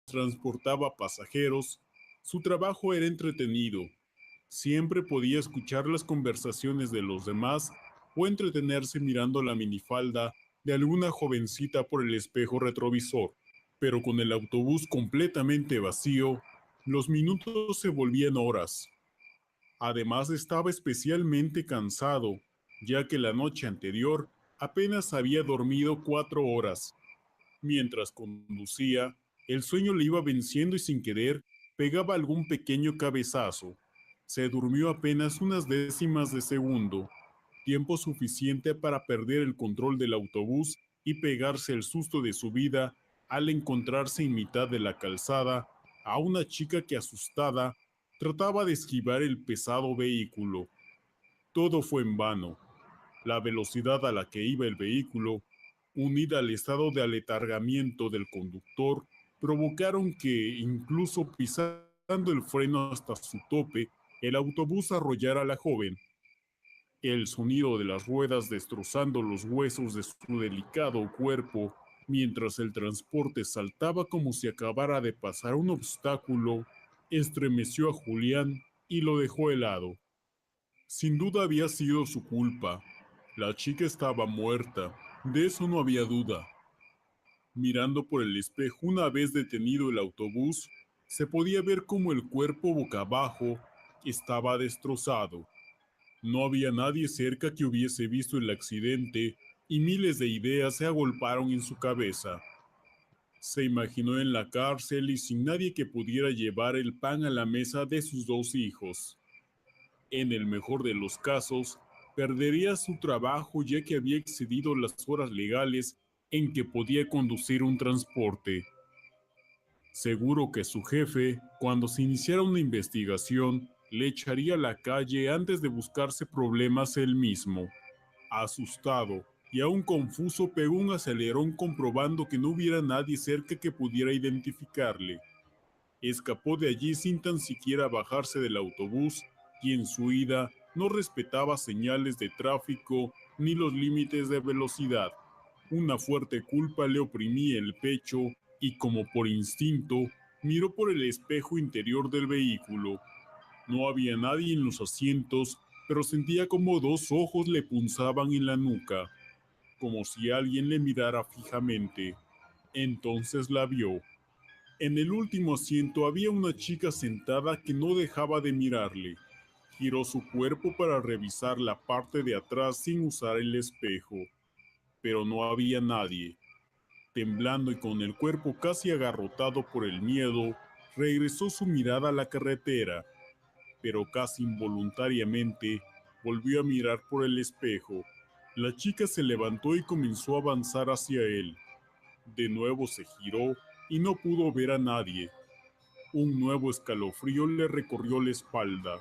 transportaba pasajeros, su trabajo era entretenido. Siempre podía escuchar las conversaciones de los demás o entretenerse mirando la minifalda de alguna jovencita por el espejo retrovisor. Pero con el autobús completamente vacío, los minutos se volvían horas. Además estaba especialmente cansado, ya que la noche anterior apenas había dormido 4 horas. Mientras conducía, el sueño le iba venciendo y sin querer pegaba algún pequeño cabezazo. Se durmió apenas unas décimas de segundo, tiempo suficiente para perder el control del autobús y pegarse el susto de su vida al encontrarse en mitad de la calzada a una chica que asustada trataba de esquivar el pesado vehículo. Todo fue en vano. La velocidad a la que iba el vehículo, unida al estado de aletargamiento del conductor, provocaron que, incluso pisando el freno hasta su tope, el autobús arrollara a la joven. El sonido de las ruedas destrozando los huesos de su delicado cuerpo, mientras el transporte saltaba como si acabara de pasar un obstáculo, estremeció a Julián y lo dejó helado. Sin duda había sido su culpa. La chica estaba muerta, de eso no había duda. Mirando por el espejo una vez detenido el autobús, se podía ver cómo el cuerpo boca abajo estaba destrozado. No había nadie cerca que hubiese visto el accidente y miles de ideas se agolparon en su cabeza. Se imaginó en la cárcel y sin nadie que pudiera llevar el pan a la mesa de sus 2 hijos. En el mejor de los casos, perdería su trabajo ya que había excedido las horas legales en que podía conducir un transporte. Seguro que su jefe, cuando se iniciara una investigación, le echaría a la calle antes de buscarse problemas él mismo. Asustado y aún confuso, pegó un acelerón comprobando que no hubiera nadie cerca que pudiera identificarle. Escapó de allí sin tan siquiera bajarse del autobús y en su huida no respetaba señales de tráfico ni los límites de velocidad. Una fuerte culpa le oprimía el pecho y, como por instinto, miró por el espejo interior del vehículo. No había nadie en los asientos, pero sentía como 2 ojos le punzaban en la nuca, como si alguien le mirara fijamente. Entonces la vio. En el último asiento había una chica sentada que no dejaba de mirarle. Giró su cuerpo para revisar la parte de atrás sin usar el espejo, pero no había nadie. Temblando y con el cuerpo casi agarrotado por el miedo, regresó su mirada a la carretera, pero casi involuntariamente volvió a mirar por el espejo. La chica se levantó y comenzó a avanzar hacia él. De nuevo se giró y no pudo ver a nadie. Un nuevo escalofrío le recorrió la espalda.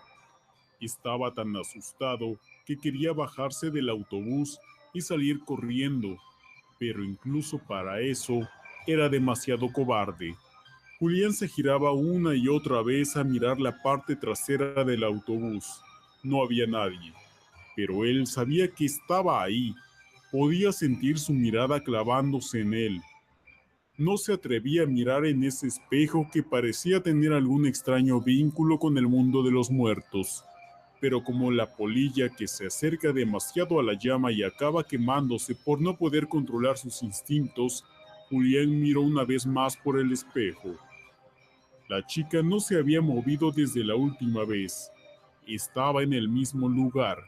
Estaba tan asustado que quería bajarse del autobús y salir corriendo, pero incluso para eso era demasiado cobarde. Julián se giraba una y otra vez a mirar la parte trasera del autobús. No había nadie, pero él sabía que estaba ahí. Podía sentir su mirada clavándose en él. No se atrevía a mirar en ese espejo que parecía tener algún extraño vínculo con el mundo de los muertos. Pero como la polilla que se acerca demasiado a la llama y acaba quemándose por no poder controlar sus instintos, Julián miró una vez más por el espejo. La chica no se había movido desde la última vez. Estaba en el mismo lugar,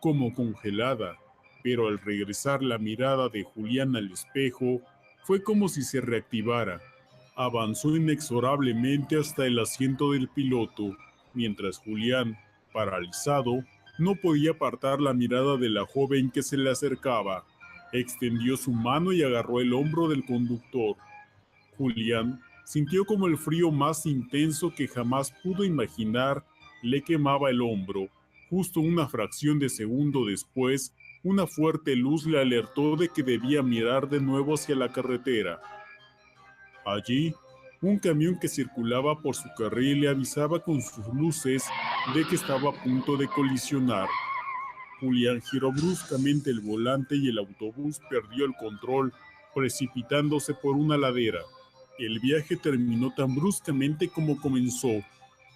como congelada, pero al regresar la mirada de Julián al espejo, fue como si se reactivara. Avanzó inexorablemente hasta el asiento del piloto, mientras Julián, paralizado, no podía apartar la mirada de la joven que se le acercaba. Extendió su mano y agarró el hombro del conductor. Julián sintió como el frío más intenso que jamás pudo imaginar le quemaba el hombro. Justo una fracción de segundo después, una fuerte luz le alertó de que debía mirar de nuevo hacia la carretera. Allí, un camión que circulaba por su carril le avisaba con sus luces de que estaba a punto de colisionar. Julián giró bruscamente el volante y el autobús perdió el control, precipitándose por una ladera. El viaje terminó tan bruscamente como comenzó,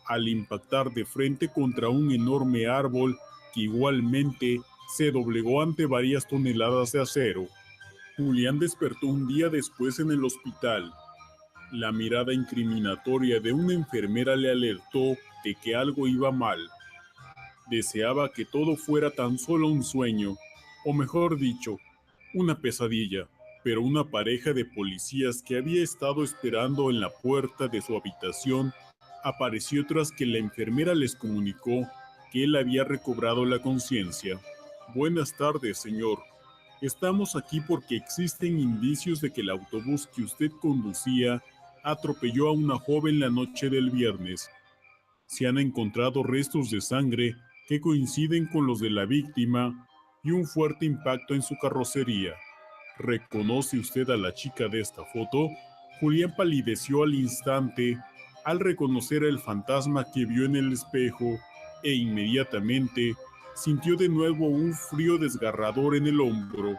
al impactar de frente contra un enorme árbol que igualmente se doblegó ante varias toneladas de acero. Julián despertó un día después en el hospital. La mirada incriminatoria de una enfermera le alertó de que algo iba mal. Deseaba que todo fuera tan solo un sueño, o mejor dicho, una pesadilla, pero una pareja de policías que había estado esperando en la puerta de su habitación apareció tras que la enfermera les comunicó que él había recobrado la conciencia. Buenas tardes, señor. Estamos aquí porque existen indicios de que el autobús que usted conducía atropelló a una joven la noche del viernes. Se han encontrado restos de sangre que coinciden con los de la víctima y un fuerte impacto en su carrocería. ¿Reconoce usted a la chica de esta foto? Julián palideció al instante al reconocer el fantasma que vio en el espejo e inmediatamente sintió de nuevo un frío desgarrador en el hombro.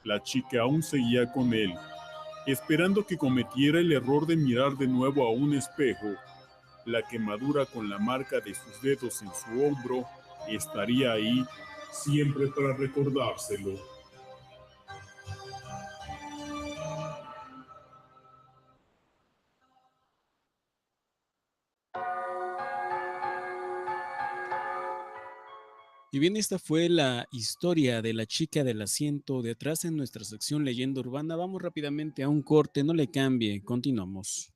La chica aún seguía con él, esperando que cometiera el error de mirar de nuevo a un espejo. La quemadura con la marca de sus dedos en su hombro estaría ahí siempre para recordárselo. Y bien, esta fue la historia de la chica del asiento de atrás en nuestra sección Leyenda Urbana. Vamos rápidamente a un corte, no le cambie, continuamos.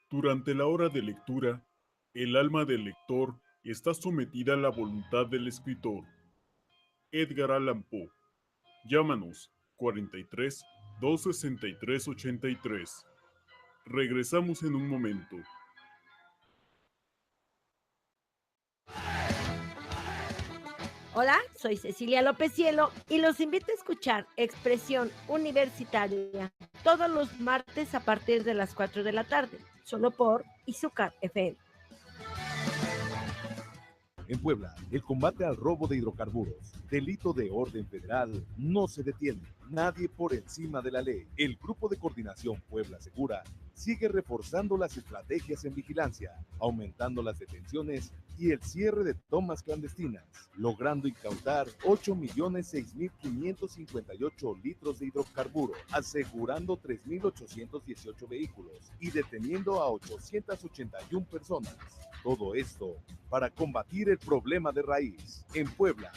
Durante la hora de lectura, el alma del lector está sometida a la voluntad del escritor. Edgar Allan Poe. Llámanos 43 263 83. Regresamos en un momento. Hola, soy Cecilia López Cielo y los invito a escuchar Expresión Universitaria todos los martes a partir de las 4 de la tarde, solo por Izúcar FM. En Puebla, el combate al robo de hidrocarburos, delito de orden federal, no se detiene. Nadie por encima de la ley. El Grupo de Coordinación Puebla Segura sigue reforzando las estrategias en vigilancia, aumentando las detenciones y el cierre de tomas clandestinas, logrando incautar 8.006.558 litros de hidrocarburos, asegurando 3.818 vehículos y deteniendo a 881 personas. Todo esto para combatir el problema de raíz. En Puebla,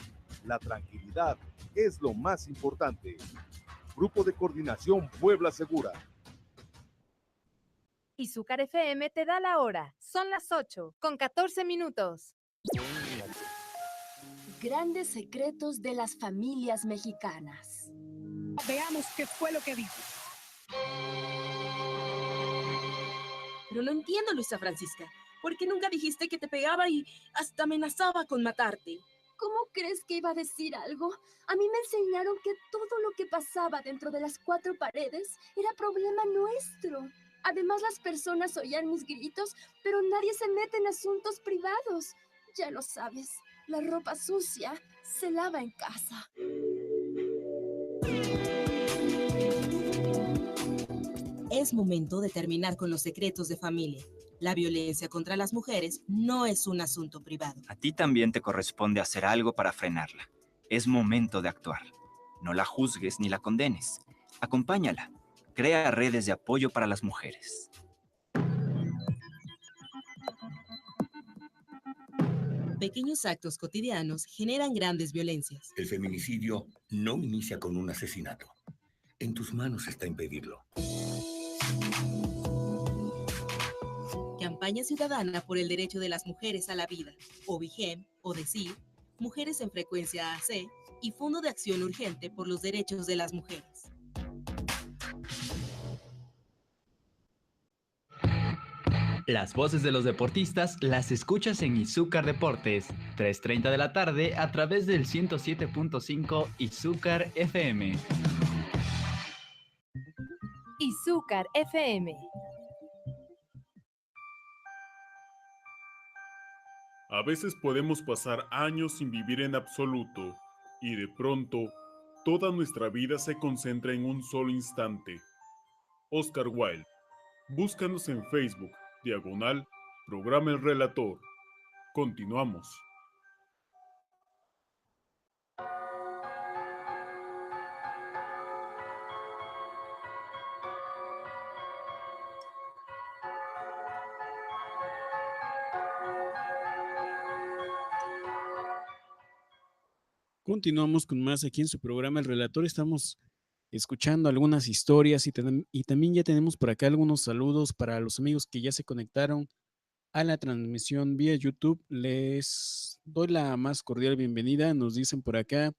la tranquilidad es lo más importante. Grupo de Coordinación Puebla Segura. Izúcar FM te da la hora. Son las 8:14. Grandes secretos de las familias mexicanas. Veamos qué fue lo que dijo. Pero no entiendo, Luisa Francisca. ¿Por qué nunca dijiste que te pegaba y hasta amenazaba con matarte? ¿Cómo crees que iba a decir algo? A mí me enseñaron que todo lo que pasaba dentro de las 4 paredes era problema nuestro. Además, las personas oían mis gritos, pero nadie se mete en asuntos privados. Ya lo sabes, la ropa sucia se lava en casa. Es momento de terminar con los secretos de familia. La violencia contra las mujeres no es un asunto privado. A ti también te corresponde hacer algo para frenarla. Es momento de actuar. No la juzgues ni la condenes. Acompáñala. Crea redes de apoyo para las mujeres. Pequeños actos cotidianos generan grandes violencias. El feminicidio no inicia con un asesinato. En tus manos está impedirlo. Campaña Ciudadana por el Derecho de las Mujeres a la Vida, OVIGEM, ODECIR, Mujeres en Frecuencia AC y Fondo de Acción Urgente por los Derechos de las Mujeres. Las voces de los deportistas las escuchas en Izúcar Deportes, 3:30 de la tarde a través del 107.5 Izúcar FM. Izúcar FM. A veces podemos pasar años sin vivir en absoluto y de pronto Toda nuestra vida se concentra en un solo instante. Oscar Wilde. Búscanos en Facebook, /Programa El Relator. Continuamos. Continuamos con más aquí en su programa El Relator. Estamos escuchando algunas historias y también ya tenemos por acá algunos saludos para los amigos que ya se conectaron a la transmisión vía YouTube. Les doy la más cordial bienvenida. Nos dicen por acá,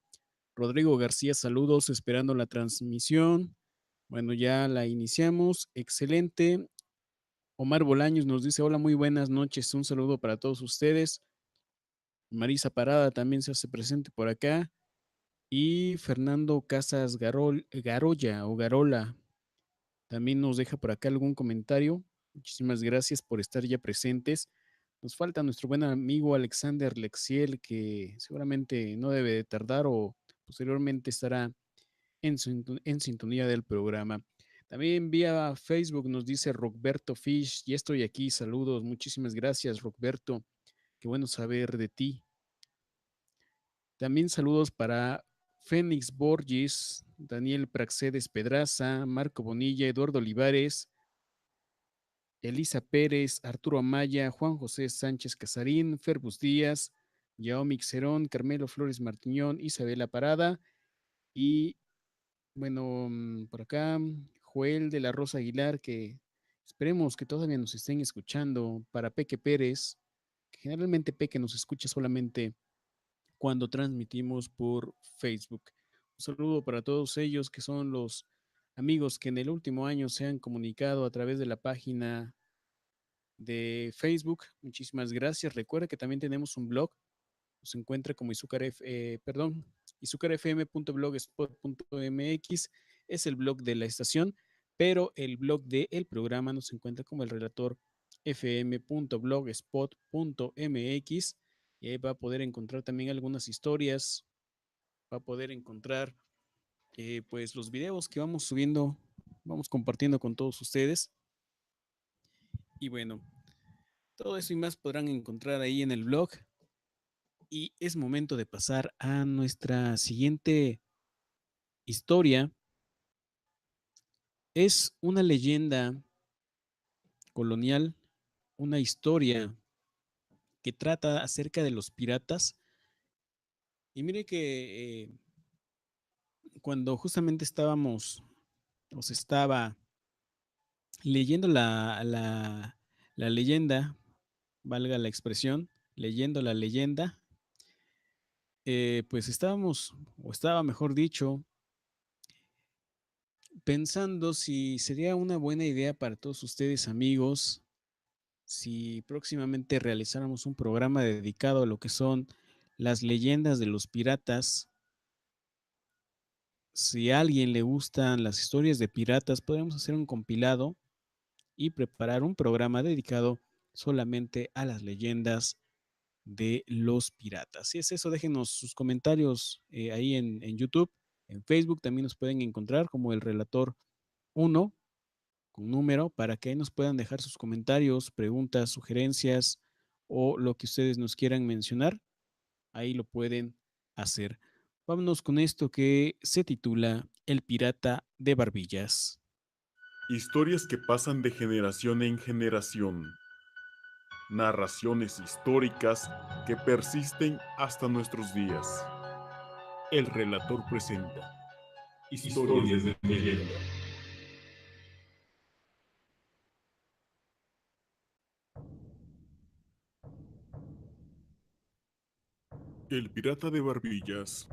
Rodrigo García, saludos, esperando la transmisión. Bueno, ya la iniciamos. Excelente. Omar Bolaños nos dice, hola, muy buenas noches. Un saludo para todos ustedes. Marisa Parada también se hace presente por acá. Y Fernando Casas Garolla o Garola también nos deja por acá algún comentario. Muchísimas gracias por estar ya presentes. Nos falta nuestro buen amigo Alexander Lexiel, que seguramente no debe de tardar o posteriormente estará en sintonía del programa. También vía Facebook nos dice Roberto Fish, ya estoy aquí, saludos, muchísimas gracias Roberto, qué bueno saber de ti. También saludos para Fénix Borges, Daniel Praxedes Pedraza, Marco Bonilla, Eduardo Olivares, Elisa Pérez, Arturo Amaya, Juan José Sánchez Casarín, Ferbus Díaz, Yaomi Xerón, Carmelo Flores Martiñón, Isabela Parada y, bueno, por acá, Joel de la Rosa Aguilar, que esperemos que todavía nos estén escuchando, para Peque Pérez, que generalmente Peque nos escucha solamente cuando transmitimos por Facebook. Un saludo para todos ellos que son los amigos que en el último año se han comunicado a través de la página de Facebook. Muchísimas gracias. Recuerda que también tenemos un blog. Nos encuentra como izucarfm.blogspot.mx. Es el blog de la estación, pero el blog del programa nos encuentra como el relator fm.blogspot.mx. Y ahí va a poder encontrar también algunas historias, va a poder encontrar pues los videos que vamos subiendo, vamos compartiendo con todos ustedes. Y bueno, todo eso y más podrán encontrar ahí en el blog. Y es momento de pasar a nuestra siguiente historia. Es una leyenda colonial, una historia que trata acerca de los piratas. Y mire que cuando justamente se estaba leyendo la leyenda, valga la expresión, leyendo la leyenda, pues estaba mejor dicho, pensando si sería una buena idea para todos ustedes, amigos, si próximamente realizáramos un programa dedicado a lo que son las leyendas de los piratas. Si a alguien le gustan las historias de piratas, podríamos hacer un compilado y preparar un programa dedicado solamente a las leyendas de los piratas. Si es eso, déjenos sus comentarios ahí en YouTube. En Facebook también nos pueden encontrar como el Relator 1 con número, para que ahí nos puedan dejar sus comentarios, preguntas, sugerencias o lo que ustedes nos quieran mencionar. Ahí lo pueden hacer. Vámonos con esto que se titula El Pirata de Barbillas. Historias que pasan de generación en generación. Narraciones históricas que persisten hasta nuestros días. El Relator presenta Historias de leyenda. El Pirata de Barbillas.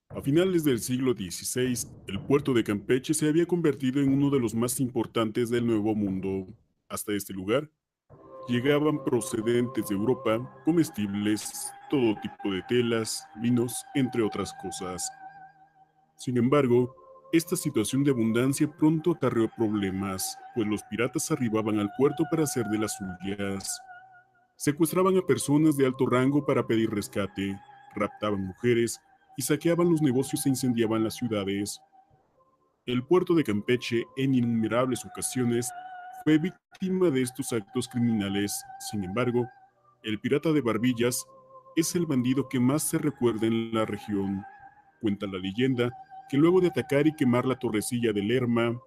A finales del siglo XVI, el puerto de Campeche se había convertido en uno de los más importantes del Nuevo Mundo. Hasta este lugar llegaban procedentes de Europa comestibles, todo tipo de telas, vinos, entre otras cosas. Sin embargo, esta situación de abundancia pronto acarreó problemas, pues los piratas arribaban al puerto para hacer de las suyas. Secuestraban a personas de alto rango para pedir rescate, raptaban mujeres y saqueaban los negocios e incendiaban las ciudades. El puerto de Campeche, en innumerables ocasiones, fue víctima de estos actos criminales. Sin embargo, el pirata de Barbillas es el bandido que más se recuerda en la región. Cuenta la leyenda que luego de atacar y quemar la torrecilla de Lerma,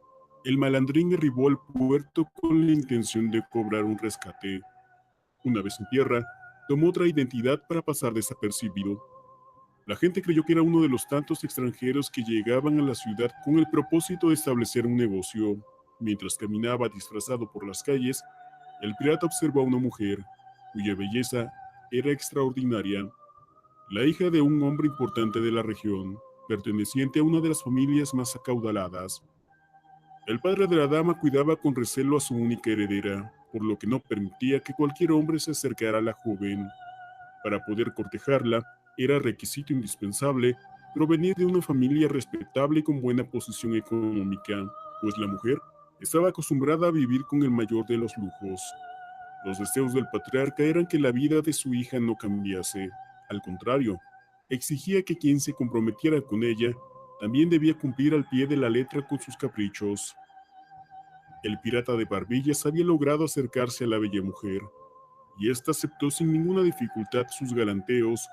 el malandrín arribó al puerto con la intención de cobrar un rescate. Una vez en tierra, tomó otra identidad para pasar desapercibido. La gente creyó que era uno de los tantos extranjeros que llegaban a la ciudad con el propósito de establecer un negocio. Mientras caminaba disfrazado por las calles, el pirata observó a una mujer, cuya belleza era extraordinaria, la hija de un hombre importante de la región, perteneciente a una de las familias más acaudaladas. El padre de la dama cuidaba con recelo a su única heredera, por lo que no permitía que cualquier hombre se acercara a la joven. Para poder cortejarla, era requisito indispensable provenir de una familia respetable y con buena posición económica, pues la mujer estaba acostumbrada a vivir con el mayor de los lujos. Los deseos del patriarca eran que la vida de su hija no cambiase. Al contrario, exigía que quien se comprometiera con ella también debía cumplir al pie de la letra con sus caprichos. El pirata de Barbillas había logrado acercarse a la bella mujer, y ésta aceptó sin ninguna dificultad sus galanteos,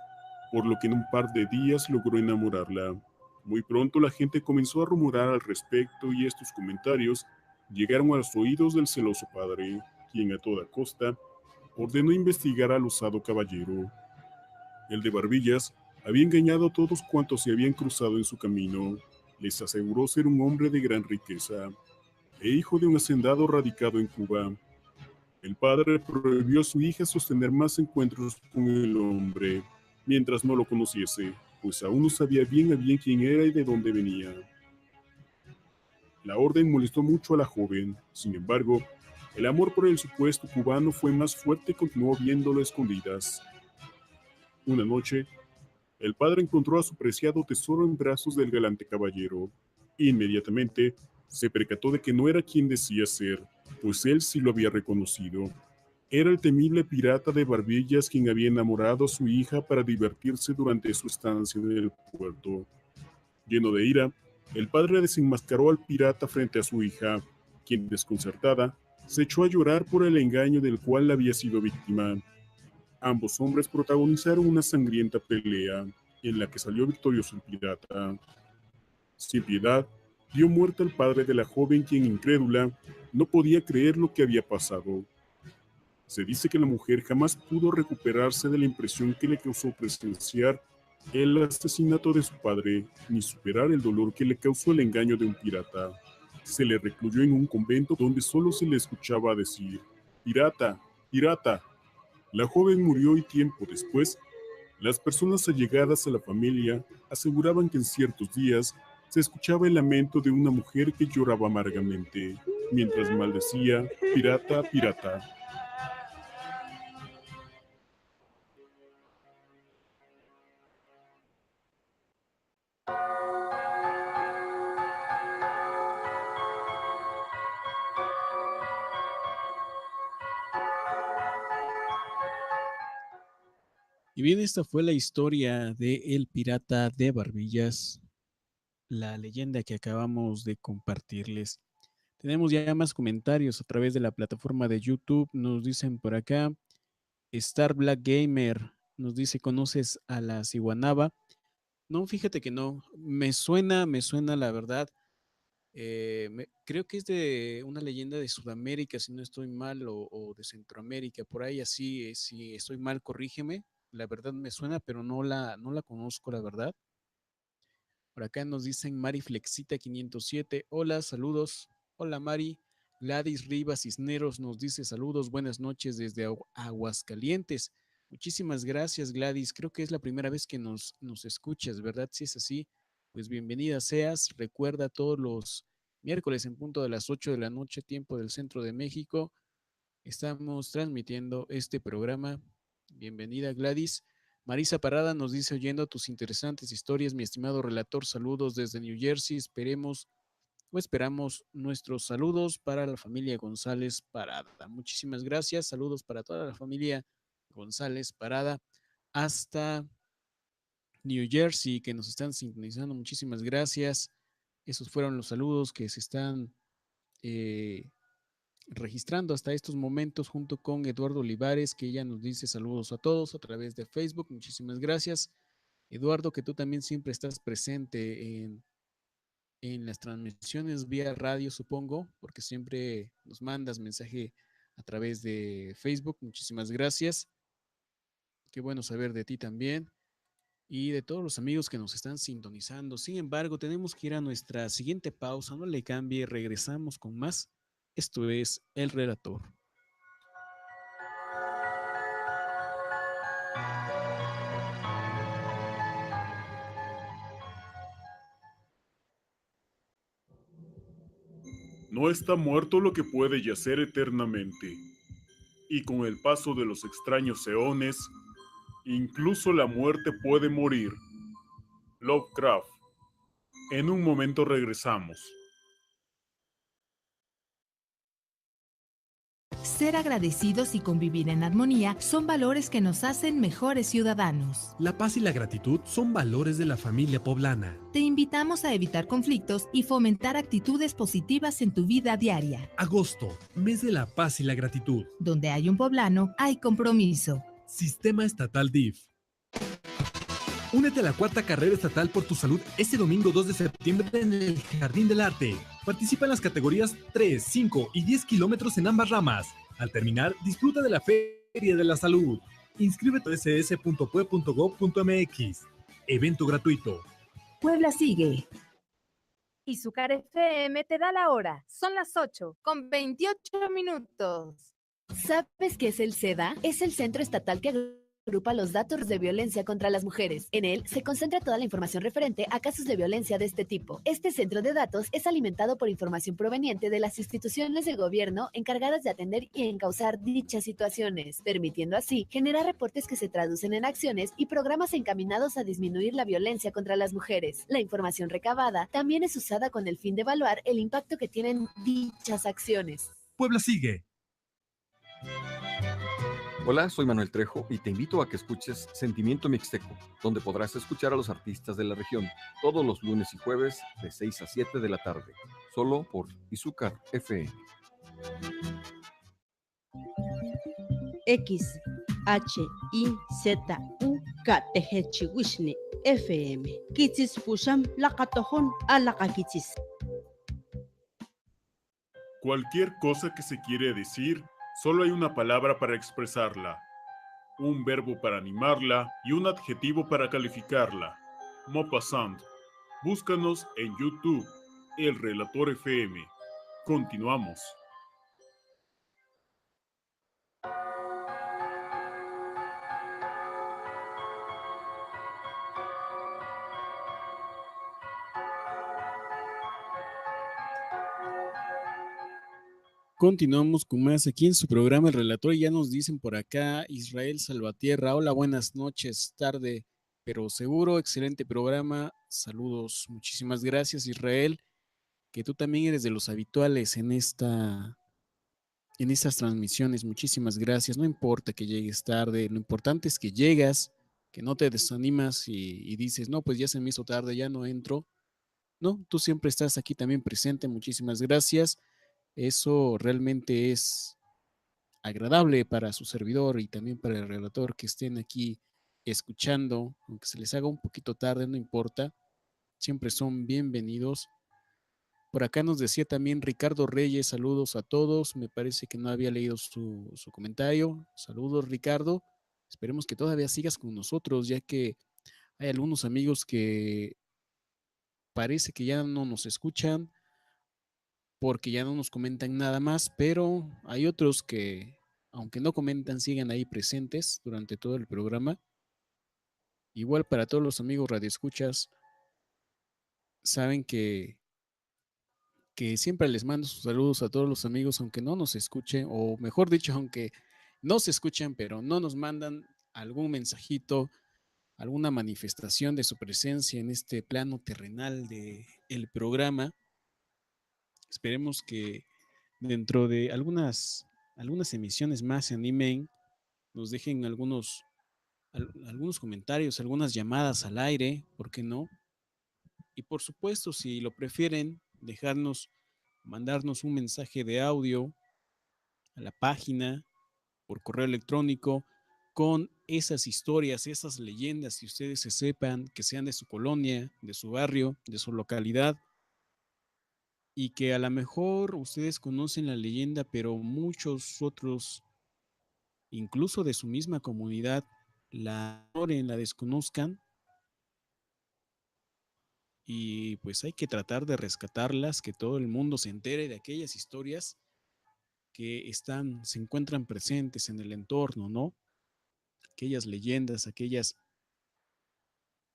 por lo que en un par de días logró enamorarla. Muy pronto la gente comenzó a rumorar al respecto y estos comentarios llegaron a los oídos del celoso padre, quien a toda costa ordenó investigar al osado caballero. El de Barbillas había engañado a todos cuantos se habían cruzado en su camino. Les aseguró ser un hombre de gran riqueza e hijo de un hacendado radicado en Cuba. El padre prohibió a su hija sostener más encuentros con el hombre, mientras no lo conociese, pues aún no sabía bien a bien quién era y de dónde venía. La orden molestó mucho a la joven. Sin embargo, el amor por el supuesto cubano fue más fuerte y continuó viéndolo a escondidas. Una noche, el padre encontró a su preciado tesoro en brazos del galante caballero. Inmediatamente, se percató de que no era quien decía ser, pues él sí lo había reconocido. Era el temible pirata de Barbillas quien había enamorado a su hija para divertirse durante su estancia en el puerto. Lleno de ira, el padre desenmascaró al pirata frente a su hija, quien, desconcertada, se echó a llorar por el engaño del cual había sido víctima. Ambos hombres protagonizaron una sangrienta pelea, en la que salió victorioso el pirata. Sin piedad, dio muerte al padre de la joven, quien, incrédula, no podía creer lo que había pasado. Se dice que la mujer jamás pudo recuperarse de la impresión que le causó presenciar el asesinato de su padre, ni superar el dolor que le causó el engaño de un pirata. Se le recluyó en un convento donde solo se le escuchaba decir: «Pirata, pirata». La joven murió y tiempo después, las personas allegadas a la familia aseguraban que en ciertos días se escuchaba el lamento de una mujer que lloraba amargamente, mientras maldecía: «Pirata, pirata». Y bien, esta fue la historia de El Pirata de Barbillas, la leyenda que acabamos de compartirles. Tenemos ya más comentarios a través de la plataforma de YouTube. Nos dicen por acá, Star Black Gamer nos dice: ¿conoces a la ciguanaba? No, fíjate que no. Me suena la verdad. Creo que es de una leyenda de Sudamérica, si no estoy mal, o de Centroamérica, por ahí así. Si estoy mal, corrígeme. La verdad me suena, pero no la conozco, la verdad. Por acá nos dicen Mari Flexita 507. Hola, saludos. Hola, Mari. Gladys Rivas Cisneros nos dice: saludos, buenas noches desde Aguascalientes. Muchísimas gracias, Gladys. Creo que es la primera vez que nos escuchas, ¿verdad? Si es así, pues bienvenida seas. Recuerda, todos los miércoles en punto de las 8 de la noche, tiempo del centro de México, estamos transmitiendo este programa. Bienvenida, Gladys. Marisa Parada nos dice: oyendo tus interesantes historias, mi estimado relator, saludos desde New Jersey. Esperamos nuestros saludos para la familia González Parada. Muchísimas gracias. Saludos para toda la familia González Parada hasta New Jersey, que nos están sintonizando. Muchísimas gracias. Esos fueron los saludos que se están registrando hasta estos momentos junto con Eduardo Olivares, que ya nos dice saludos a todos a través de Facebook. Muchísimas gracias. Eduardo, que tú también siempre estás presente en las transmisiones vía radio, supongo, porque siempre nos mandas mensaje a través de Facebook. Muchísimas gracias. Qué bueno saber de ti también y de todos los amigos que nos están sintonizando. Sin embargo, tenemos que ir a nuestra siguiente pausa. No le cambie, regresamos con más. Esto es El Relator. No está muerto lo que puede yacer eternamente, y con el paso de los extraños eones, incluso la muerte puede morir. Lovecraft. En un momento regresamos. Ser agradecidos y convivir en armonía son valores que nos hacen mejores ciudadanos. La paz y la gratitud son valores de la familia poblana. Te invitamos a evitar conflictos y fomentar actitudes positivas en tu vida diaria. Agosto, mes de la paz y la gratitud. Donde hay un poblano, hay compromiso. Sistema Estatal DIF. Únete a la 4ª carrera estatal por tu salud este domingo 2 de septiembre en el Jardín del Arte. Participa en las categorías 3, 5 y 10 kilómetros en ambas ramas. Al terminar, disfruta de la Feria de la Salud. Inscríbete a ss.pue.gov.mx. Evento gratuito. Puebla sigue. Izúcar FM te da la hora. Son las 8:28. ¿Sabes qué es el CEDA? Es el Centro Estatal que agrupa los datos de violencia contra las mujeres. En él se concentra toda la información referente a casos de violencia de este tipo. Este centro de datos es alimentado por información proveniente de las instituciones de gobierno encargadas de atender y encauzar dichas situaciones, permitiendo así generar reportes que se traducen en acciones y programas encaminados a disminuir la violencia contra las mujeres. La información recabada también es usada con el fin de evaluar el impacto que tienen dichas acciones. Puebla sigue. Hola, soy Manuel Trejo y te invito a que escuches Sentimiento Mixteco, donde podrás escuchar a los artistas de la región todos los lunes y jueves de 6 a 7 de la tarde, solo por Izúcar FM. X H I Z U K T G C Wishne FM Kichis Pusham Lakatojon Alakakichis. Cualquier cosa que se quiere decir, solo hay una palabra para expresarla, un verbo para animarla y un adjetivo para calificarla. Maupassant. Búscanos en YouTube, El Relator FM. Continuamos. Continuamos con más aquí en su programa El Relator. Ya nos dicen por acá Israel Salvatierra. Hola, buenas noches, tarde, pero seguro, excelente programa. Saludos, muchísimas gracias Israel, que tú también eres de los habituales en estas transmisiones. Muchísimas gracias. No importa que llegues tarde, lo importante es que llegas, que no te desanimas y dices, no, pues ya se me hizo tarde, ya no entro. No, tú siempre estás aquí también presente. Muchísimas gracias. Eso realmente es agradable para su servidor y también para el relator que estén aquí escuchando, aunque se les haga un poquito tarde, no importa, siempre son bienvenidos. Por acá nos decía también Ricardo Reyes, saludos a todos, me parece que no había leído su comentario. Saludos Ricardo, esperemos que todavía sigas con nosotros, ya que hay algunos amigos que parece que ya no nos escuchan, porque ya no nos comentan nada más, pero hay otros que, aunque no comentan, siguen ahí presentes durante todo el programa. Igual para todos los amigos radioescuchas, saben que siempre les mando sus saludos a todos los amigos, aunque no nos escuchen, o mejor dicho, aunque nos escuchan, pero no nos mandan algún mensajito, alguna manifestación de su presencia en este plano terrenal del programa. Esperemos que dentro de algunas emisiones más se animen, nos dejen algunos algunos comentarios, algunas llamadas al aire, ¿por qué no? Y por supuesto, si lo prefieren, mandarnos un mensaje de audio a la página por correo electrónico con esas historias, esas leyendas que ustedes se sepan, que sean de su colonia, de su barrio, de su localidad, y que a lo mejor ustedes conocen la leyenda, pero muchos otros, incluso de su misma comunidad, la ignoren, la desconozcan, y pues hay que tratar de rescatarlas, que todo el mundo se entere de aquellas historias que se encuentran presentes en el entorno, ¿no? Aquellas leyendas, aquellas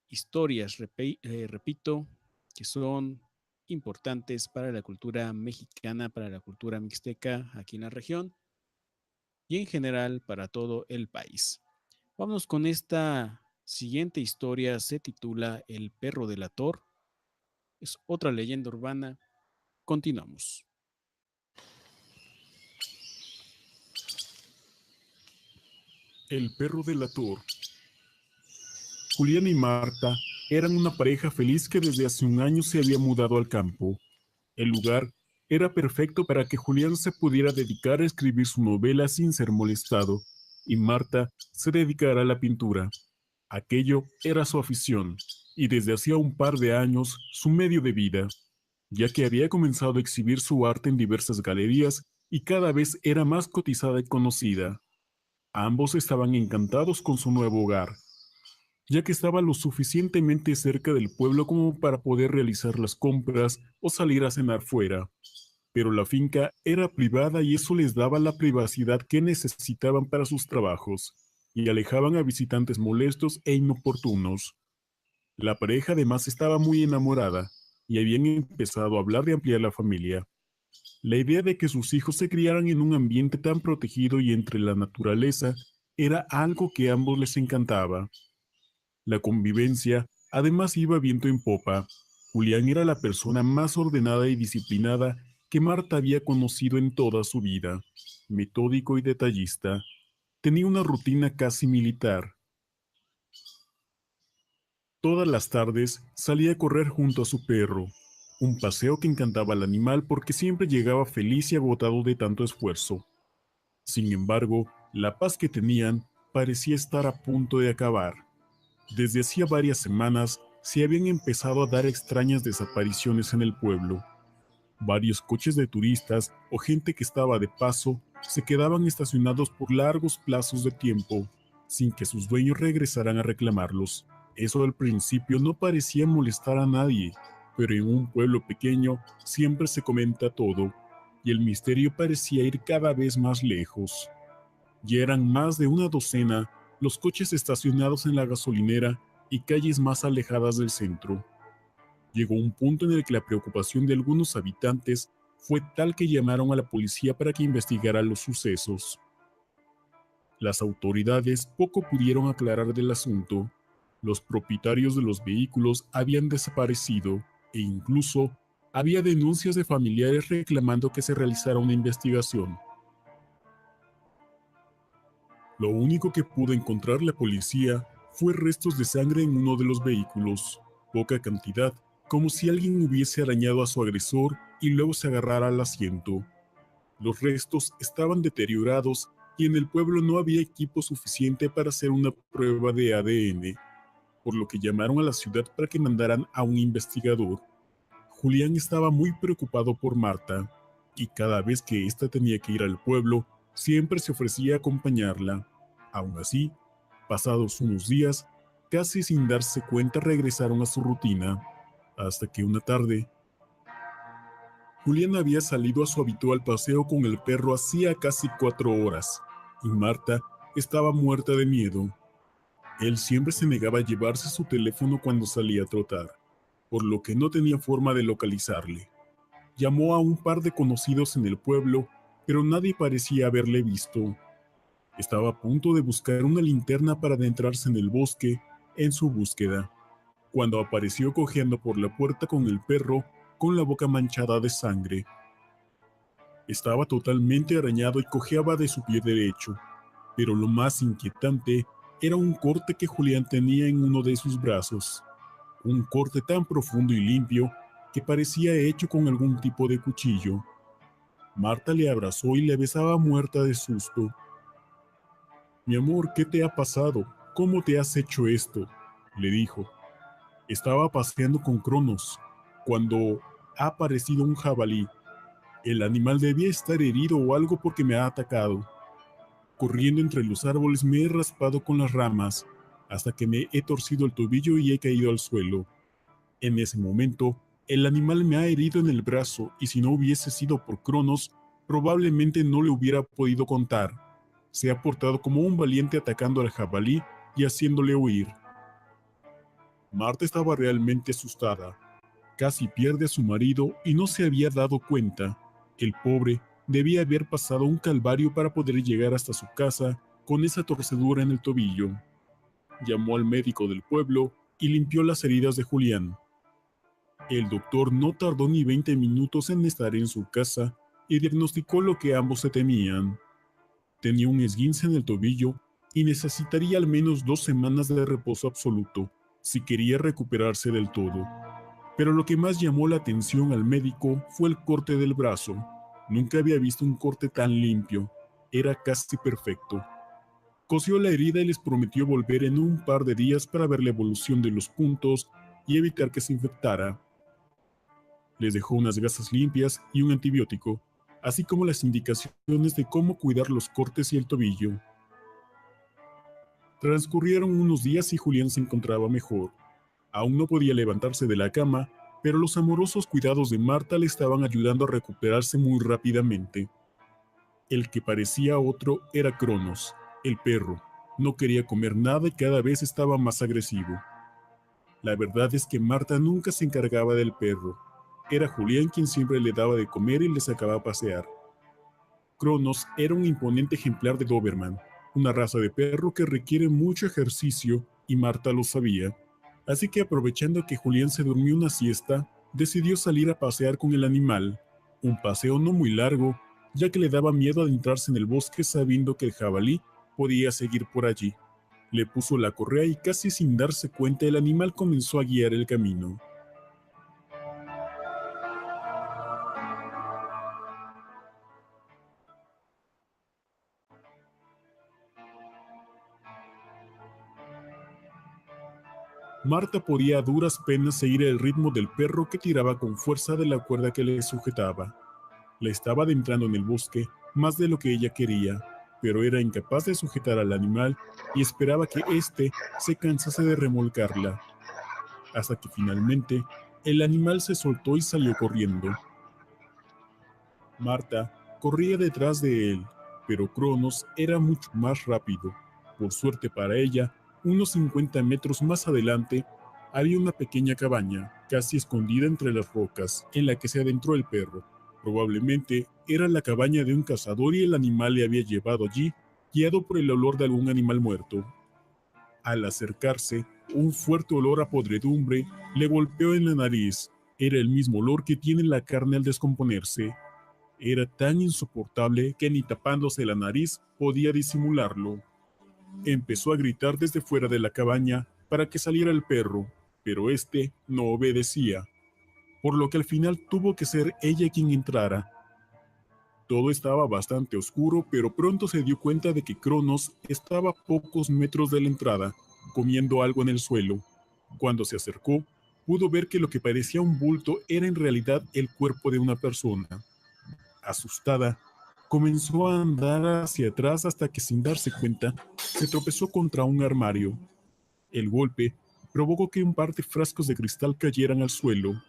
historias, repito, que son importantes para la cultura mexicana, para la cultura mixteca aquí en la región y en general para todo el país. Vamos con esta siguiente historia, se titula El perro delator. Es otra leyenda urbana. Continuamos. El perro delator. Julián y Marta eran una pareja feliz que desde hace un año se había mudado al campo. El lugar era perfecto para que Julián se pudiera dedicar a escribir su novela sin ser molestado, y Marta se dedicara a la pintura. Aquello era su afición, y desde hacía un par de años su medio de vida, ya que había comenzado a exhibir su arte en diversas galerías y cada vez era más cotizada y conocida. Ambos estaban encantados con su nuevo hogar, ya que estaba lo suficientemente cerca del pueblo como para poder realizar las compras o salir a cenar fuera. Pero la finca era privada y eso les daba la privacidad que necesitaban para sus trabajos, y alejaban a visitantes molestos e inoportunos. La pareja además estaba muy enamorada, y habían empezado a hablar de ampliar la familia. La idea de que sus hijos se criaran en un ambiente tan protegido y entre la naturaleza era algo que a ambos les encantaba. La convivencia además iba viento en popa. Julián era la persona más ordenada y disciplinada que Marta había conocido en toda su vida. Metódico y detallista. Tenía una rutina casi militar. Todas las tardes salía a correr junto a su perro, un paseo que encantaba al animal porque siempre llegaba feliz y agotado de tanto esfuerzo. Sin embargo, la paz que tenían parecía estar a punto de acabar. Desde hacía varias semanas se habían empezado a dar extrañas desapariciones en el pueblo. Varios coches de turistas o gente que estaba de paso se quedaban estacionados por largos plazos de tiempo, sin que sus dueños regresaran a reclamarlos. Eso al principio no parecía molestar a nadie, pero en un pueblo pequeño siempre se comenta todo, y el misterio parecía ir cada vez más lejos. Ya eran más de una docena los coches estacionados en la gasolinera y calles más alejadas del centro. Llegó un punto en el que la preocupación de algunos habitantes fue tal que llamaron a la policía para que investigara los sucesos. Las autoridades poco pudieron aclarar del asunto. Los propietarios de los vehículos habían desaparecido e incluso había denuncias de familiares reclamando que se realizara una investigación. Lo único que pudo encontrar la policía fue restos de sangre en uno de los vehículos, poca cantidad, como si alguien hubiese arañado a su agresor y luego se agarrara al asiento. Los restos estaban deteriorados y en el pueblo no había equipo suficiente para hacer una prueba de ADN, por lo que llamaron a la ciudad para que mandaran a un investigador. Julián estaba muy preocupado por Marta, y cada vez que ésta tenía que ir al pueblo, siempre se ofrecía a acompañarla. Aún así, pasados unos días, casi sin darse cuenta regresaron a su rutina, hasta que una tarde, Julián había salido a su habitual paseo con el perro hacía casi 4 horas, y Marta estaba muerta de miedo. Él siempre se negaba a llevarse su teléfono cuando salía a trotar, por lo que no tenía forma de localizarle. Llamó a un par de conocidos en el pueblo, pero nadie parecía haberle visto. Estaba a punto de buscar una linterna para adentrarse en el bosque en su búsqueda, cuando apareció cojeando por la puerta con el perro con la boca manchada de sangre. Estaba totalmente arañado y cojeaba de su pie derecho, pero lo más inquietante era un corte que Julián tenía en uno de sus brazos. Un corte tan profundo y limpio que parecía hecho con algún tipo de cuchillo. Marta le abrazó y le besaba muerta de susto. «Mi amor, ¿qué te ha pasado? ¿Cómo te has hecho esto?», le dijo. «Estaba paseando con Cronos cuando ha aparecido un jabalí. El animal debía estar herido o algo porque me ha atacado. Corriendo entre los árboles me he raspado con las ramas hasta que me he torcido el tobillo y he caído al suelo. En ese momento, el animal me ha herido en el brazo y si no hubiese sido por Cronos, probablemente no le hubiera podido contar. Se ha portado como un valiente atacando al jabalí y haciéndole huir». Marta estaba realmente asustada. Casi pierde a su marido y no se había dado cuenta. El pobre debía haber pasado un calvario para poder llegar hasta su casa con esa torcedura en el tobillo. Llamó al médico del pueblo y limpió las heridas de Julián. El doctor no tardó ni 20 minutos en estar en su casa y diagnosticó lo que ambos se temían. Tenía un esguince en el tobillo y necesitaría al menos 2 semanas de reposo absoluto si quería recuperarse del todo. Pero lo que más llamó la atención al médico fue el corte del brazo. Nunca había visto un corte tan limpio. Era casi perfecto. Cosió la herida y les prometió volver en un par de días para ver la evolución de los puntos y evitar que se infectara. Les dejó unas gasas limpias y un antibiótico, así como las indicaciones de cómo cuidar los cortes y el tobillo. Transcurrieron unos días y Julián se encontraba mejor. Aún no podía levantarse de la cama, pero los amorosos cuidados de Marta le estaban ayudando a recuperarse muy rápidamente. El que parecía otro era Cronos, el perro. No quería comer nada y cada vez estaba más agresivo. La verdad es que Marta nunca se encargaba del perro. Era Julián quien siempre le daba de comer y le sacaba a pasear. Cronos era un imponente ejemplar de Doberman, una raza de perro que requiere mucho ejercicio y Marta lo sabía. Así que aprovechando que Julián se durmió una siesta, decidió salir a pasear con el animal. Un paseo no muy largo, ya que le daba miedo adentrarse en el bosque sabiendo que el jabalí podía seguir por allí. Le puso la correa y casi sin darse cuenta el animal comenzó a guiar el camino. Marta podía a duras penas seguir el ritmo del perro que tiraba con fuerza de la cuerda que le sujetaba. Le estaba adentrando en el bosque más de lo que ella quería, pero era incapaz de sujetar al animal y esperaba que éste se cansase de remolcarla. Hasta que finalmente el animal se soltó y salió corriendo. Marta corría detrás de él, pero Cronos era mucho más rápido. Por suerte para ella, unos 50 metros más adelante, había una pequeña cabaña, casi escondida entre las rocas, en la que se adentró el perro. Probablemente era la cabaña de un cazador y el animal le había llevado allí, guiado por el olor de algún animal muerto. Al acercarse, un fuerte olor a podredumbre le golpeó en la nariz. Era el mismo olor que tiene la carne al descomponerse. Era tan insoportable que ni tapándose la nariz podía disimularlo. Empezó a gritar desde fuera de la cabaña para que saliera el perro, pero este no obedecía, por lo que al final tuvo que ser ella quien entrara. Todo estaba bastante oscuro, pero pronto se dio cuenta de que Cronos estaba a pocos metros de la entrada, comiendo algo en el suelo. Cuando se acercó, pudo ver que lo que parecía un bulto era en realidad el cuerpo de una persona. Asustada, comenzó a andar hacia atrás hasta que, sin darse cuenta, se tropezó contra un armario. El golpe provocó que un par de frascos de cristal cayeran al suelo.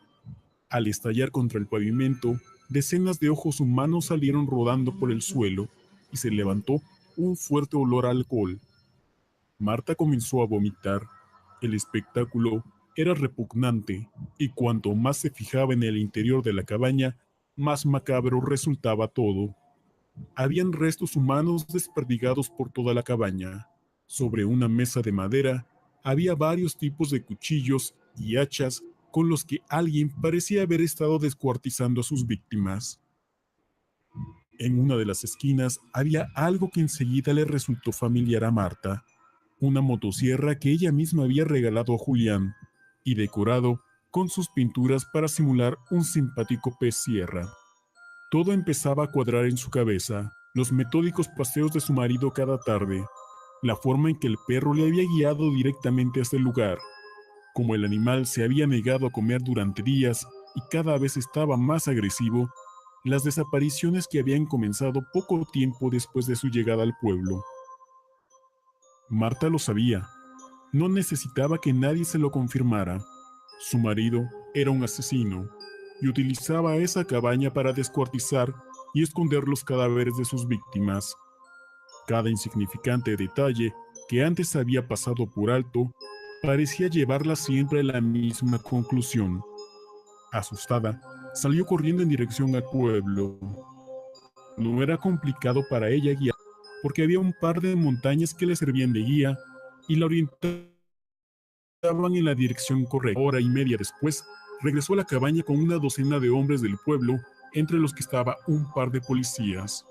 Al estallar contra el pavimento, decenas de ojos humanos salieron rodando por el suelo y se levantó un fuerte olor a alcohol. Marta comenzó a vomitar. El espectáculo era repugnante y cuanto más se fijaba en el interior de la cabaña, más macabro resultaba todo. Habían restos humanos desperdigados por toda la cabaña. Sobre una mesa de madera había varios tipos de cuchillos y hachas con los que alguien parecía haber estado descuartizando a sus víctimas. En una de las esquinas había algo que enseguida le resultó familiar a Marta. una motosierra que ella misma había regalado a Julián y decorado con sus pinturas para simular un simpático pez sierra. Todo empezaba a cuadrar en su cabeza, los metódicos paseos de su marido cada tarde, la forma en que el perro le había guiado directamente hasta el lugar, como el animal se había negado a comer durante días y cada vez estaba más agresivo, las desapariciones que habían comenzado poco tiempo después de su llegada al pueblo. Marta lo sabía, no necesitaba que nadie se lo confirmara. Su marido era un asesino y utilizaba esa cabaña para descuartizar y esconder los cadáveres de sus víctimas. Cada insignificante detalle que antes había pasado por alto parecía llevarla siempre a la misma conclusión. Asustada, salió corriendo en dirección al pueblo. No era complicado para ella guiar, porque había un par de montañas que le servían de guía y la orientaban en la dirección correcta. Hora y media después, regresó a la cabaña con una docena de hombres del pueblo, entre los que estaba un par de policías.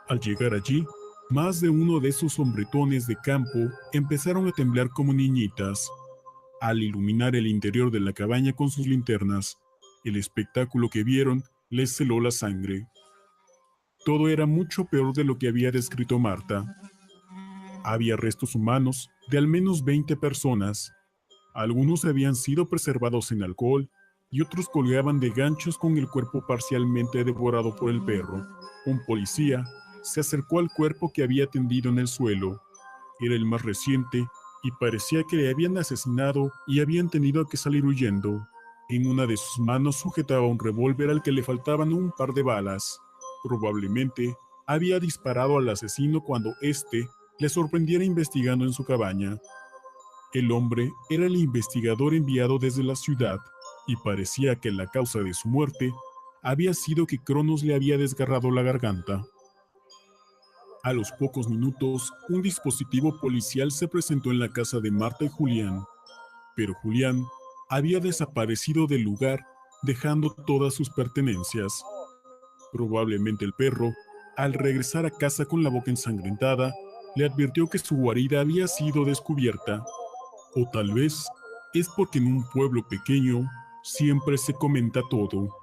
Al llegar allí, más de uno de esos hombretones de campo empezaron a temblar como niñitas. Al iluminar el interior de la cabaña con sus linternas, el espectáculo que vieron les heló la sangre. Todo era mucho peor de lo que había descrito Marta. Había restos humanos de al menos 20 personas. Algunos habían sido preservados en alcohol y otros colgaban de ganchos con el cuerpo parcialmente devorado por el perro. Un policía se acercó al cuerpo que había tendido en el suelo. Era el más reciente y parecía que le habían asesinado y habían tenido que salir huyendo. En una de sus manos sujetaba un revólver al que le faltaban un par de balas. Probablemente había disparado al asesino cuando éste le sorprendiera investigando en su cabaña. El hombre era el investigador enviado desde la ciudad y parecía que la causa de su muerte había sido que Cronos le había desgarrado la garganta. A los pocos minutos, un dispositivo policial se presentó en la casa de Marta y Julián, pero Julián había desaparecido del lugar dejando todas sus pertenencias. Probablemente el perro, al regresar a casa con la boca ensangrentada, le advirtió que su guarida había sido descubierta. O tal vez es porque en un pueblo pequeño siempre se comenta todo.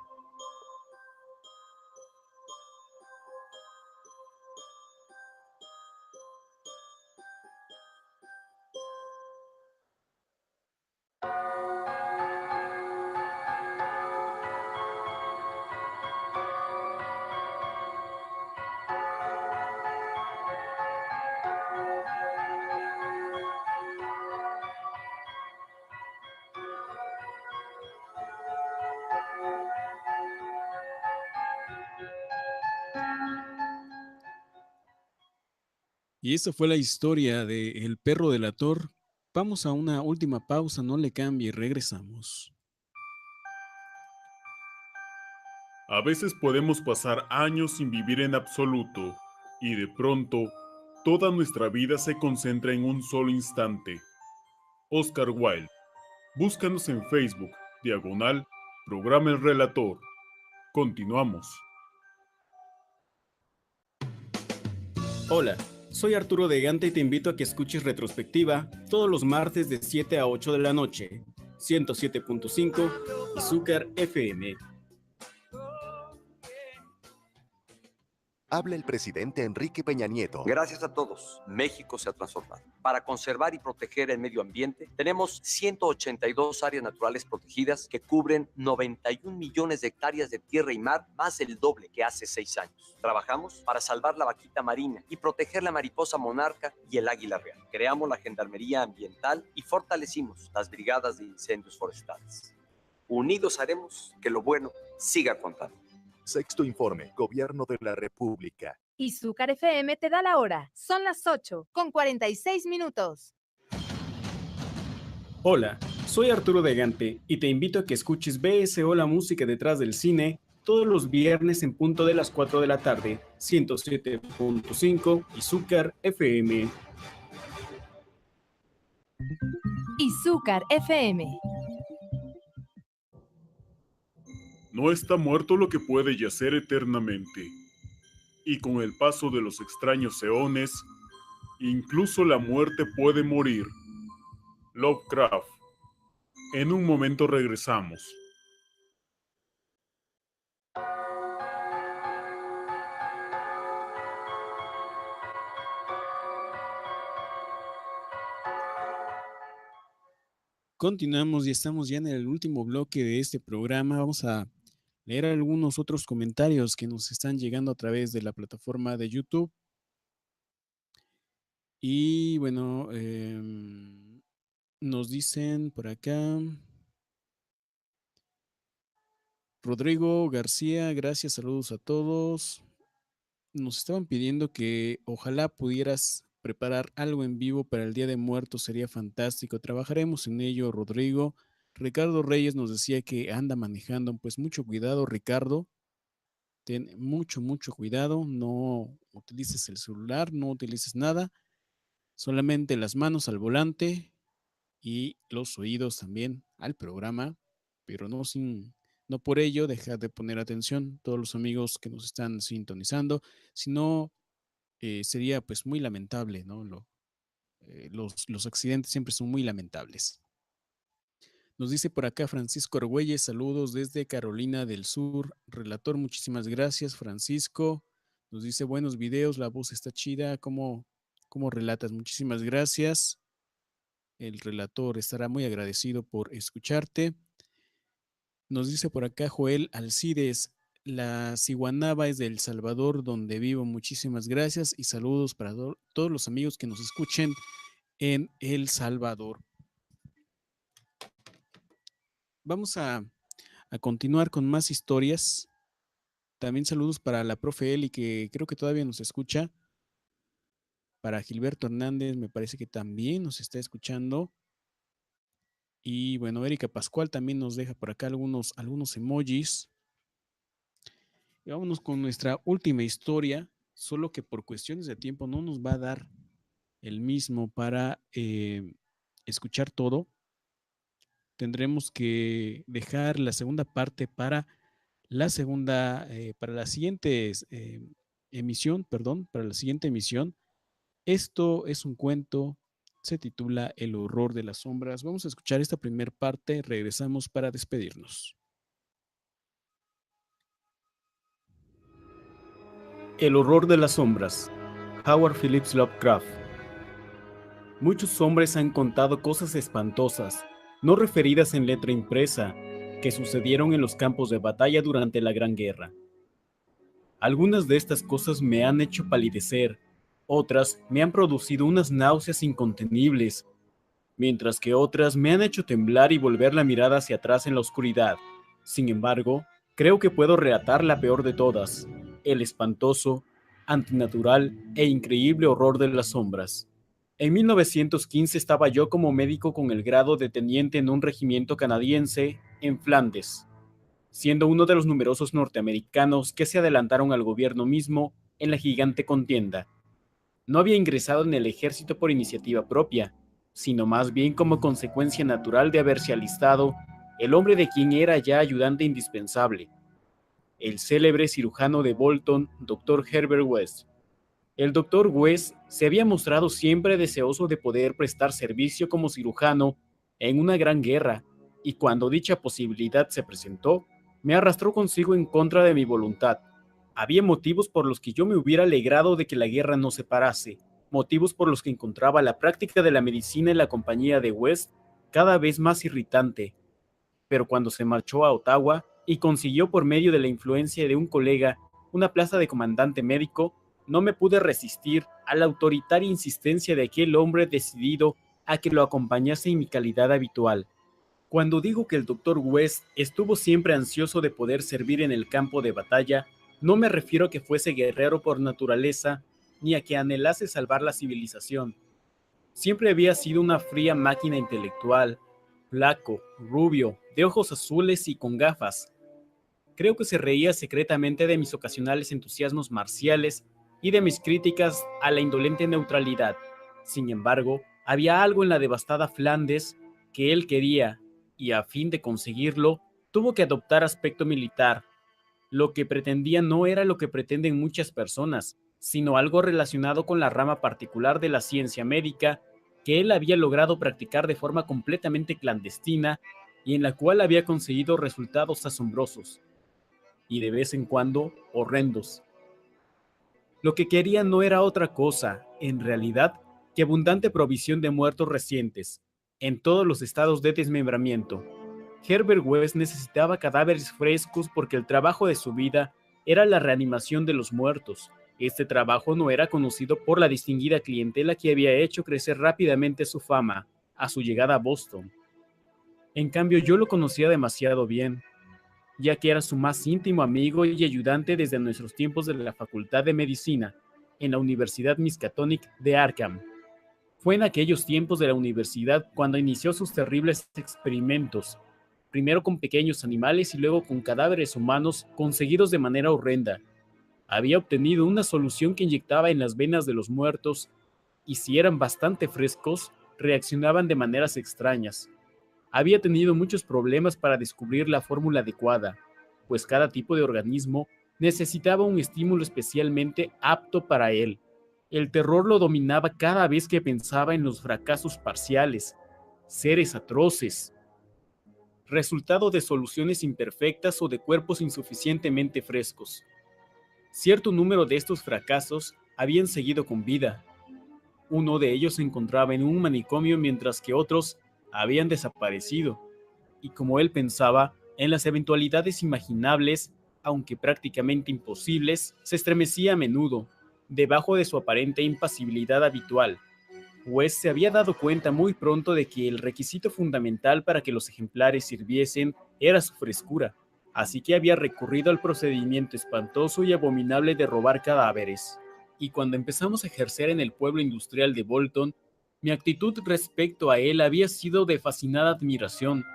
Y esta fue la historia de El perro delator. Vamos a una última pausa, no le cambie, regresamos. A veces podemos pasar años sin vivir en absoluto, y de pronto, toda nuestra vida se concentra en un solo instante. Oscar Wilde. Búscanos en Facebook, /Programa El Relator. Continuamos. Hola, soy Arturo de Gante y te invito a que escuches Retrospectiva todos los martes de 7 a 8 de la noche, 107.5 Azúcar FM. Habla el presidente Enrique Peña Nieto. Gracias a todos, México se ha transformado. Para conservar y proteger el medio ambiente, tenemos 182 áreas naturales protegidas que cubren 91 millones de hectáreas de tierra y mar, más el doble que hace 6 años. Trabajamos para salvar la vaquita marina y proteger la mariposa monarca y el águila real. Creamos la Gendarmería Ambiental y fortalecimos las brigadas de incendios forestales. Unidos haremos que lo bueno siga contando. Sexto informe, Gobierno de la República. Izúcar FM te da la hora. Son las 8:46. Hola, soy Arturo de Gante y te invito a que escuches BSO La Música Detrás del Cine todos los viernes en punto de las 4 de la tarde, 107.5 Izúcar FM. Izúcar FM. No está muerto lo que puede yacer eternamente. Y con el paso de los extraños eones, Incluso la muerte puede morir. Lovecraft. En un momento regresamos. Continuamos y estamos ya en el último bloque de este programa. Vamos a leer algunos otros comentarios que nos están llegando a través de la plataforma de YouTube. Y bueno, nos dicen por acá. Rodrigo García, gracias, saludos a todos. Nos estaban pidiendo que ojalá pudieras preparar algo en vivo para el Día de Muertos, sería fantástico. Trabajaremos en ello, Rodrigo. Ricardo Reyes nos decía que anda manejando, pues mucho cuidado, Ricardo. Ten mucho cuidado, no utilices el celular, no utilices nada, solamente las manos al volante y los oídos también al programa, pero no por ello dejar de poner atención todos los amigos que nos están sintonizando, sino sería pues muy lamentable, ¿no? Los accidentes siempre son muy lamentables. Nos dice por acá Francisco Argüelles, saludos desde Carolina del Sur. Relator, muchísimas gracias, Francisco. Nos dice buenos videos, la voz está chida, ¿cómo relatas? Muchísimas gracias. El relator estará muy agradecido por escucharte. Nos dice por acá Joel Alcides, la Ciguanaba es de El Salvador, donde vivo. Muchísimas gracias y saludos para todos los amigos que nos escuchen en El Salvador. Vamos a continuar con más historias. También saludos para la profe Eli, que creo que todavía nos escucha. Para Gilberto Hernández, me parece que también nos está escuchando. Y bueno, Erika Pascual también nos deja por acá algunos emojis. Y vámonos con nuestra última historia, solo que por cuestiones de tiempo no nos va a dar el mismo para escuchar todo. Tendremos que dejar la segunda parte para la siguiente emisión, para la siguiente emisión. Esto es un cuento, se titula El horror de las sombras. Vamos a escuchar esta primera parte, regresamos para despedirnos. El horror de las sombras, Howard Phillips Lovecraft. Muchos hombres han contado cosas espantosas, no referidas en letra impresa, que sucedieron en los campos de batalla durante la Gran Guerra. Algunas de estas cosas me han hecho palidecer, otras me han producido unas náuseas incontenibles, mientras que otras me han hecho temblar y volver la mirada hacia atrás en la oscuridad. Sin embargo, creo que puedo relatar la peor de todas, el espantoso, antinatural e increíble horror de las sombras. En 1915 estaba yo como médico con el grado de teniente en un regimiento canadiense en Flandes, siendo uno de los numerosos norteamericanos que se adelantaron al gobierno mismo en la gigante contienda. No había ingresado en el ejército por iniciativa propia, sino más bien como consecuencia natural de haberse alistado el hombre de quien era ya ayudante indispensable, el célebre cirujano de Bolton, Dr. Herbert West. El Dr. West se había mostrado siempre deseoso de poder prestar servicio como cirujano en una gran guerra, y cuando dicha posibilidad se presentó, me arrastró consigo en contra de mi voluntad. Había motivos por los que yo me hubiera alegrado de que la guerra no se parase, motivos por los que encontraba la práctica de la medicina en la compañía de West cada vez más irritante. Pero cuando se marchó a Ottawa y consiguió por medio de la influencia de un colega una plaza de comandante médico, no me pude resistir a la autoritaria insistencia de aquel hombre decidido a que lo acompañase en mi calidad habitual. Cuando digo que el Dr. West estuvo siempre ansioso de poder servir en el campo de batalla, no me refiero a que fuese guerrero por naturaleza, ni a que anhelase salvar la civilización. Siempre había sido una fría máquina intelectual, flaco, rubio, de ojos azules y con gafas. Creo que se reía secretamente de mis ocasionales entusiasmos marciales y de mis críticas a la indolente neutralidad. Sin embargo, había algo en la devastada Flandes que él quería, y a fin de conseguirlo, tuvo que adoptar aspecto militar. Lo que pretendía no era lo que pretenden muchas personas, sino algo relacionado con la rama particular de la ciencia médica que él había logrado practicar de forma completamente clandestina y en la cual había conseguido resultados asombrosos y de vez en cuando horrendos. Lo que quería no era otra cosa, en realidad, que abundante provisión de muertos recientes, en todos los estados de desmembramiento. Herbert West necesitaba cadáveres frescos porque el trabajo de su vida era la reanimación de los muertos. Este trabajo no era conocido por la distinguida clientela que había hecho crecer rápidamente su fama a su llegada a Boston. En cambio, yo lo conocía demasiado bien, ya que era su más íntimo amigo y ayudante desde nuestros tiempos de la Facultad de Medicina en la Universidad Miskatonic de Arkham. Fue en aquellos tiempos de la universidad cuando inició sus terribles experimentos, primero con pequeños animales y luego con cadáveres humanos conseguidos de manera horrenda. Había obtenido una solución que inyectaba en las venas de los muertos y si eran bastante frescos, reaccionaban de maneras extrañas. Había tenido muchos problemas para descubrir la fórmula adecuada, pues cada tipo de organismo necesitaba un estímulo especialmente apto para él. El terror lo dominaba cada vez que pensaba en los fracasos parciales, seres atroces, resultado de soluciones imperfectas o de cuerpos insuficientemente frescos. Cierto número de estos fracasos habían seguido con vida. Uno de ellos se encontraba en un manicomio mientras que otros habían desaparecido, y como él pensaba en las eventualidades imaginables, aunque prácticamente imposibles, se estremecía a menudo, debajo de su aparente impasibilidad habitual. West se había dado cuenta muy pronto de que el requisito fundamental para que los ejemplares sirviesen era su frescura, así que había recurrido al procedimiento espantoso y abominable de robar cadáveres. Y cuando empezamos a ejercer en el pueblo industrial de Bolton, mi actitud respecto a él había sido de fascinada admiración,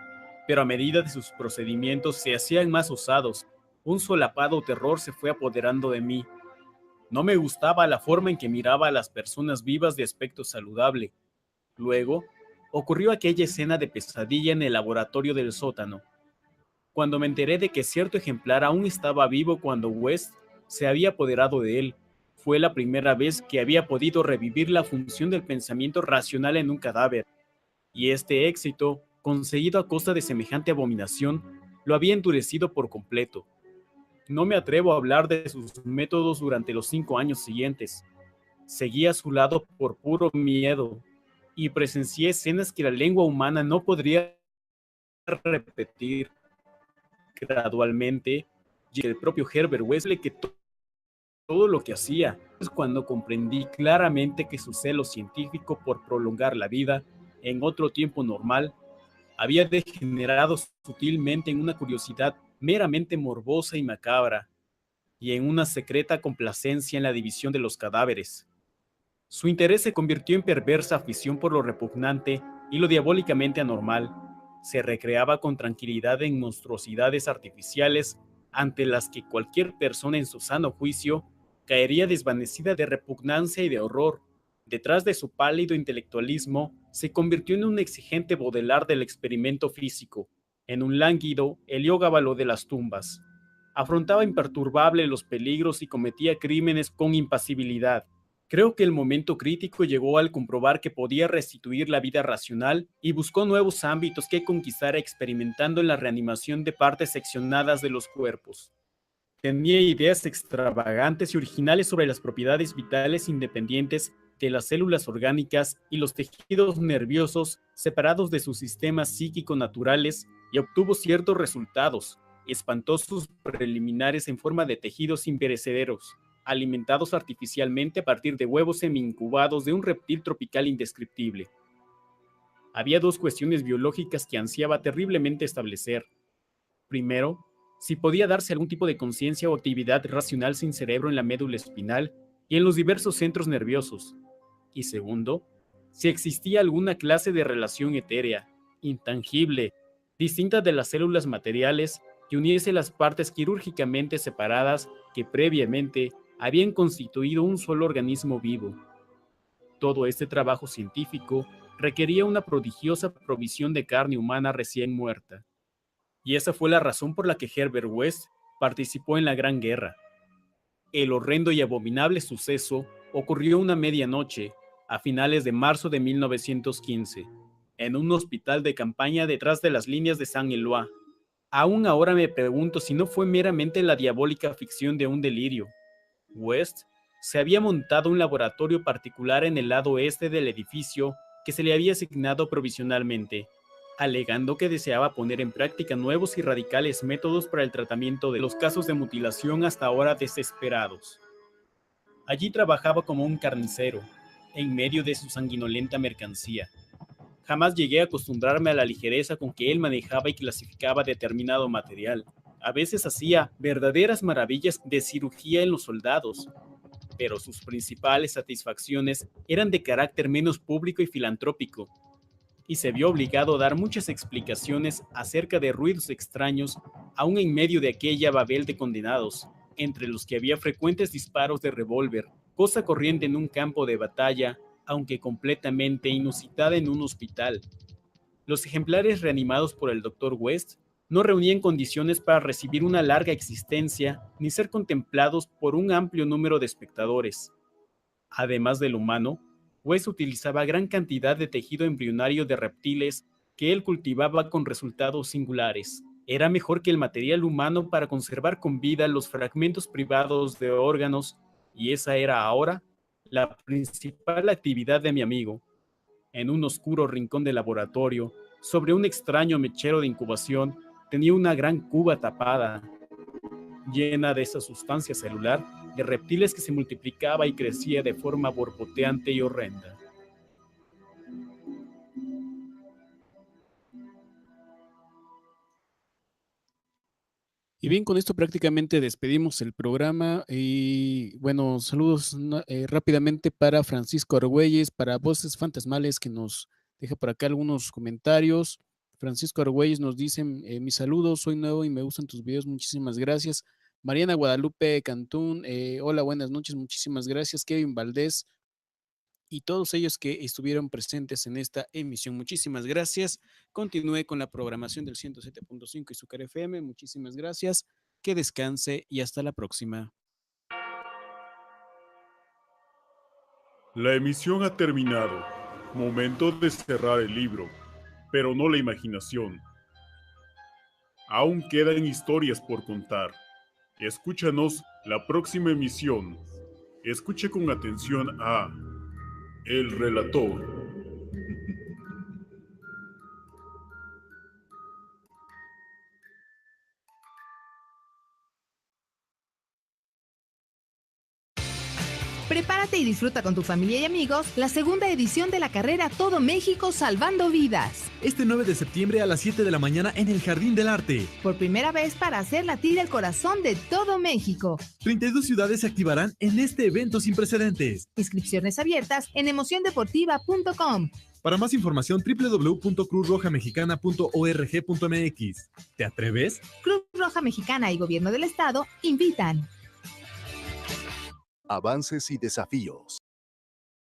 pero a medida de sus procedimientos se hacían más osados, un solapado terror se fue apoderando de mí. No me gustaba la forma en que miraba a las personas vivas de aspecto saludable. Luego, ocurrió aquella escena de pesadilla en el laboratorio del sótano, cuando me enteré de que cierto ejemplar aún estaba vivo cuando West se había apoderado de él. Fue la primera vez que había podido revivir la función del pensamiento racional en un cadáver, y este éxito, conseguido a costa de semejante abominación, lo había endurecido por completo. No me atrevo a hablar de sus métodos durante los 5 años siguientes. Seguí a su lado por puro miedo, y presencié escenas que la lengua humana no podría repetir. Gradualmente, y el propio Herbert West le quitó todo lo que hacía. Es cuando comprendí claramente que su celo científico por prolongar la vida en otro tiempo normal había degenerado sutilmente en una curiosidad meramente morbosa y macabra, y en una secreta complacencia en la división de los cadáveres. Su interés se convirtió en perversa afición por lo repugnante y lo diabólicamente anormal. Se recreaba con tranquilidad en monstruosidades artificiales ante las que cualquier persona en su sano juicio caería desvanecida de repugnancia y de horror. Detrás de su pálido intelectualismo, se convirtió en un exigente modelar del experimento físico, en un lánguido heliógabalo de las tumbas. Afrontaba imperturbable los peligros y cometía crímenes con impasibilidad. Creo que el momento crítico llegó al comprobar que podía restituir la vida racional y buscó nuevos ámbitos que conquistar experimentando en la reanimación de partes seccionadas de los cuerpos. Tenía ideas extravagantes y originales sobre las propiedades vitales independientes de las células orgánicas y los tejidos nerviosos separados de sus sistemas psíquico-naturales y obtuvo ciertos resultados, espantosos preliminares en forma de tejidos imperecederos, alimentados artificialmente a partir de huevos semi-incubados de un reptil tropical indescriptible. Había 2 cuestiones biológicas que ansiaba terriblemente establecer. Primero, si podía darse algún tipo de conciencia o actividad racional sin cerebro en la médula espinal y en los diversos centros nerviosos. Y segundo, si existía alguna clase de relación etérea, intangible, distinta de las células materiales, que uniese las partes quirúrgicamente separadas que previamente habían constituido un solo organismo vivo. Todo este trabajo científico requería una prodigiosa provisión de carne humana recién muerta. Y esa fue la razón por la que Herbert West participó en la Gran Guerra. El horrendo y abominable suceso ocurrió una medianoche, a finales de marzo de 1915, en un hospital de campaña detrás de las líneas de Saint-Éloi. Aún ahora me pregunto si no fue meramente la diabólica ficción de un delirio. West se había montado un laboratorio particular en el lado este del edificio que se le había asignado provisionalmente, alegando que deseaba poner en práctica nuevos y radicales métodos para el tratamiento de los casos de mutilación hasta ahora desesperados. Allí trabajaba como un carnicero, en medio de su sanguinolenta mercancía. Jamás llegué a acostumbrarme a la ligereza con que él manejaba y clasificaba determinado material. A veces hacía verdaderas maravillas de cirugía en los soldados, pero sus principales satisfacciones eran de carácter menos público y filantrópico, y se vio obligado a dar muchas explicaciones acerca de ruidos extraños aún en medio de aquella babel de condenados, entre los que había frecuentes disparos de revólver, cosa corriente en un campo de batalla, aunque completamente inusitada en un hospital. Los ejemplares reanimados por el Dr. West no reunían condiciones para recibir una larga existencia ni ser contemplados por un amplio número de espectadores. Además del humano, West utilizaba gran cantidad de tejido embrionario de reptiles que él cultivaba con resultados singulares. Era mejor que el material humano para conservar con vida los fragmentos privados de órganos, y esa era ahora la principal actividad de mi amigo. En un oscuro rincón del laboratorio, sobre un extraño mechero de incubación, tenía una gran cuba tapada, llena de esa sustancia celular de reptiles que se multiplicaba y crecía de forma borboteante y horrenda. Y bien, con esto prácticamente despedimos el programa y bueno, saludos rápidamente para Francisco Argüelles, para Voces Fantasmales, que nos deja por acá algunos comentarios. Francisco Argüelles nos dice, mis saludos, soy nuevo y me gustan tus videos, muchísimas gracias. Mariana Guadalupe Cantún, hola, buenas noches, muchísimas gracias. Kevin Valdés y todos ellos que estuvieron presentes en esta emisión, muchísimas gracias. Continúe con la programación del 107.5 y Izúcar FM, muchísimas gracias, que descanse y hasta la próxima. La emisión ha terminado. Momento de cerrar el libro, pero no la imaginación. Aún quedan historias por contar. Escúchanos la próxima emisión. Escuche con atención a El Relator. Prepárate y disfruta con tu familia y amigos la segunda edición de la carrera Todo México Salvando Vidas. Este 9 de septiembre a las 7 de la mañana en el Jardín del Arte. Por primera vez para hacer latir el corazón de todo México. 32 ciudades se activarán en este evento sin precedentes. Inscripciones abiertas en emociondeportiva.com. Para más información, www.cruzrojamexicana.org.mx. ¿Te atreves? Cruz Roja Mexicana y Gobierno del Estado invitan. Avances y desafíos.